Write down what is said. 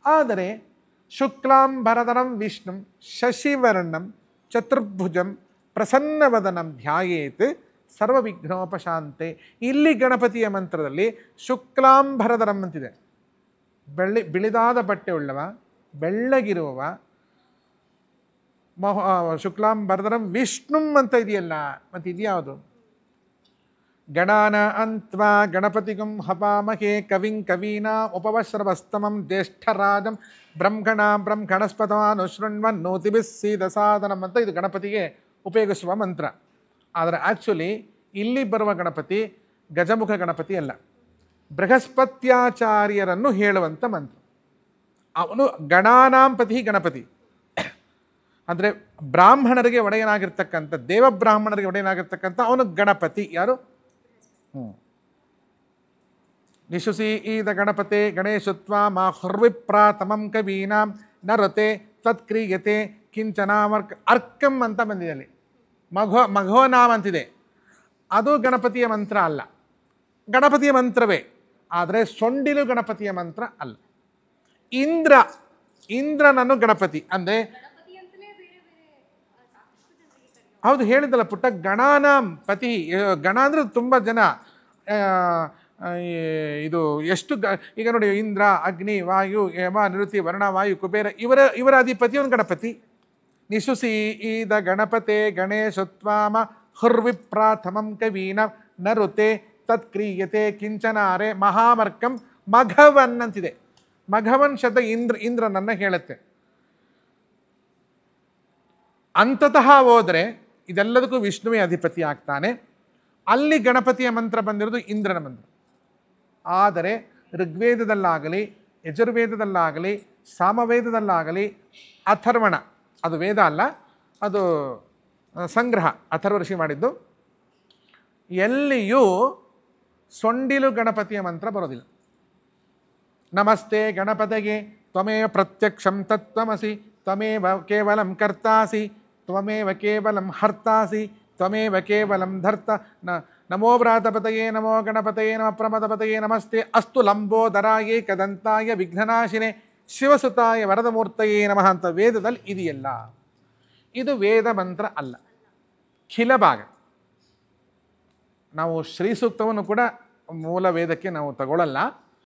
ಆದರೆ ಶುಕ್ಲಾಂಬರಧರಂ ವಿಷ್ಣುಂ ಶಶಿವರ್ಣಂ ಚತುರ್ಭುಜಂ ಪ್ರಸನ್ನವದನಂ ಧ್ಯಾಯೇತ್ ಸರ್ವವಿಘ್ನೋಪಶಾಂತೆ. ಇಲ್ಲಿ ಗಣಪತಿಯ ಮಂತ್ರದಲ್ಲಿ ಶುಕ್ಲಾಂಬರಧರಂ ಅಂತಿದೆ. ಬಿಳಿದಾದ ಬಟ್ಟೆ ಉಳ್ಳವ, ಬೆಳ್ಳಗಿರುವವ. ಶುಕ್ಲಾಂಬರಧರಂ ವಿಷ್ಣುಂ ಅಂತ ಇದೆಯಲ್ಲ, ಮತ್ತು ಇದ್ಯಾವುದು? ಗಣಾನ ಅಂತ್ವಾ ಗಣಪತಿಗಂ ಹಪಾಮಹೇ ಕವಿಂ ಕವೀನಾ ಉಪವಶ್ರವಸ್ತಮಂ ಜ್ಯೇಷ್ಠರಾಜಂ ಬ್ರಹ್ಮಣಸ್ಪತಮಾನು ಶೃಣ್ವನ್ ನೋತಿಭಿಸ್ಸೀದ ಸಾಧನಂ ಅಂತ ಇದು ಗಣಪತಿಗೆ ಉಪಯೋಗಿಸುವ ಮಂತ್ರ. ಆದರೆ ಆ್ಯಕ್ಚುಲಿ ಇಲ್ಲಿ ಬರುವ ಗಣಪತಿ ಗಜಮುಖ ಗಣಪತಿ ಅಲ್ಲ, ಬೃಹಸ್ಪತ್ಯಾಚಾರ್ಯರನ್ನು ಹೇಳುವಂಥ ಮಂತ್ರ. ಅವನು ಗಣಾನಾಂಪತಿ ಗಣಪತಿ ಅಂದರೆ ಬ್ರಾಹ್ಮಣರಿಗೆ ಒಡೆಯನಾಗಿರ್ತಕ್ಕಂಥ, ದೇವಬ್ರಾಹ್ಮಣರಿಗೆ ಒಡೆಯನಾಗಿರ್ತಕ್ಕಂಥ ಅವನು ಗಣಪತಿ. ಯಾರು? ನಿಶುಸಿ ಈದ ಗಣಪತೆ ಗಣೇಶತ್ವ ಮಾ ಹುರ್ವಿಪ್ರಾತಮಂ ಕವೀನಾಂ ನರತೆ ತತ್ಕ್ರಿಯತೆ ಕಿಂಚನಾಮರ್ಕ ಅರ್ಕಂ ಅಂತ ಬಂದಿದೆ ಅಲ್ಲಿ. ಮಘೋನಾಮ್ ಅಂತಿದೆ. ಅದು ಗಣಪತಿಯ ಮಂತ್ರ ಅಲ್ಲ, ಗಣಪತಿಯ ಮಂತ್ರವೇ, ಆದರೆ ಸೊಂಡಿಲು ಗಣಪತಿಯ ಮಂತ್ರ ಅಲ್ಲ. ಇಂದ್ರನನ್ನು ಗಣಪತಿ ಅಂದರೆ ಹೌದು ಹೇಳಿದಲ್ಲ ಪುಟ್ಟ, ಗಣಾನಾಂ ಪತಿ. ಗಣ ಅಂದರೆ ತುಂಬ ಜನ. ಇದು ಎಷ್ಟು ಈಗ ನೋಡಿ, ಇಂದ್ರ, ಅಗ್ನಿ, ವಾಯು, ಯಮ, ನಿರುತಿ, ವರ್ಣ, ವಾಯು, ಕುಬೇರ ಇವರ ಅಧಿಪತಿಯವನು ಗಣಪತಿ. ನಿಶುಸಿ ಈದ ಗಣಪತೆ ಗಣೇಶತ್ವಾಮ ಹುರ್ವಿಪ್ರಾಥಮಂ ಕವೀನ ನರುತೆ ತತ್ಕ್ರಿಯತೆ ಕಿಂಚನಾರೆ ಮಹಾಮರ್ಕಂ ಮಘವನ್ ಅಂತಿದೆ. ಮಘವನ್ ಶಬ್ದ ಇಂದ್ರನನ್ನು ಹೇಳುತ್ತೆ. ಅಂತತಃ ಹೋದರೆ ಇದೆಲ್ಲದಕ್ಕೂ ವಿಷ್ಣುವೇ ಅಧಿಪತಿ ಆಗ್ತಾನೆ. ಅಲ್ಲಿ ಗಣಪತಿಯ ಮಂತ್ರ ಬಂದಿರೋದು ಇಂದ್ರನ ಮಂತ್ರ. ಆದರೆ ಋಗ್ವೇದದಲ್ಲಾಗಲಿ, ಯಜುರ್ವೇದದಲ್ಲಾಗಲಿ, ಸಾಮವೇದದಲ್ಲಾಗಲಿ, ಅಥರ್ವಣ, ಅದು ವೇದ ಅಲ್ಲ, ಅದು ಸಂಗ್ರಹ, ಅಥರ್ವ ಋಷಿ ಮಾಡಿದ್ದು, ಎಲ್ಲಿಯೂ ಸೊಂಡಿಲು ಗಣಪತಿಯ ಮಂತ್ರ ಬರೋದಿಲ್ಲ. ನಮಸ್ತೆ ಗಣಪತಿಗೆ ತ್ವಮೇವ ಪ್ರತ್ಯಕ್ಷಂ ತತ್ವಮಸಿ ತ್ವಮೇವ ಕೇವಲಂ ಕರ್ತಾಸಿ ತ್ವಮೇವ ಕೇವಲಂ ಹರ್ತಾಸಿ ತ್ವಮೇವ ಕೇವಲಂ ಧರ್ತ ನಮೋ ವ್ರಾತಪತಯೇ ನಮೋ ಗಣಪತಯೇ ನಮ ಪ್ರಮದಪತಯೇ ನಮಸ್ತೆ ಅಸ್ತು ಲಂಬೋದರಾಯೇ ಕದಂತಾಯ ವಿಘ್ನನಾಶಿನೇ ಶಿವಸುತಾಯ ವರದಮೂರ್ತಯೇ ನಮಃ ಅಂತ ವೇದದಲ್ಲಿ ಇದೆಯಲ್ಲ. ಇದು ವೇದ ಮಂತ್ರ ಅಲ್ಲ, ಖಿಲ ಭಾಗ. ನಾವು ಶ್ರೀ ಸೂಕ್ತವನ್ನು ಕೂಡ ಮೂಲ ವೇದಕ್ಕೆ ನಾವು ತಗೊಳ್ಳಲ್ಲ.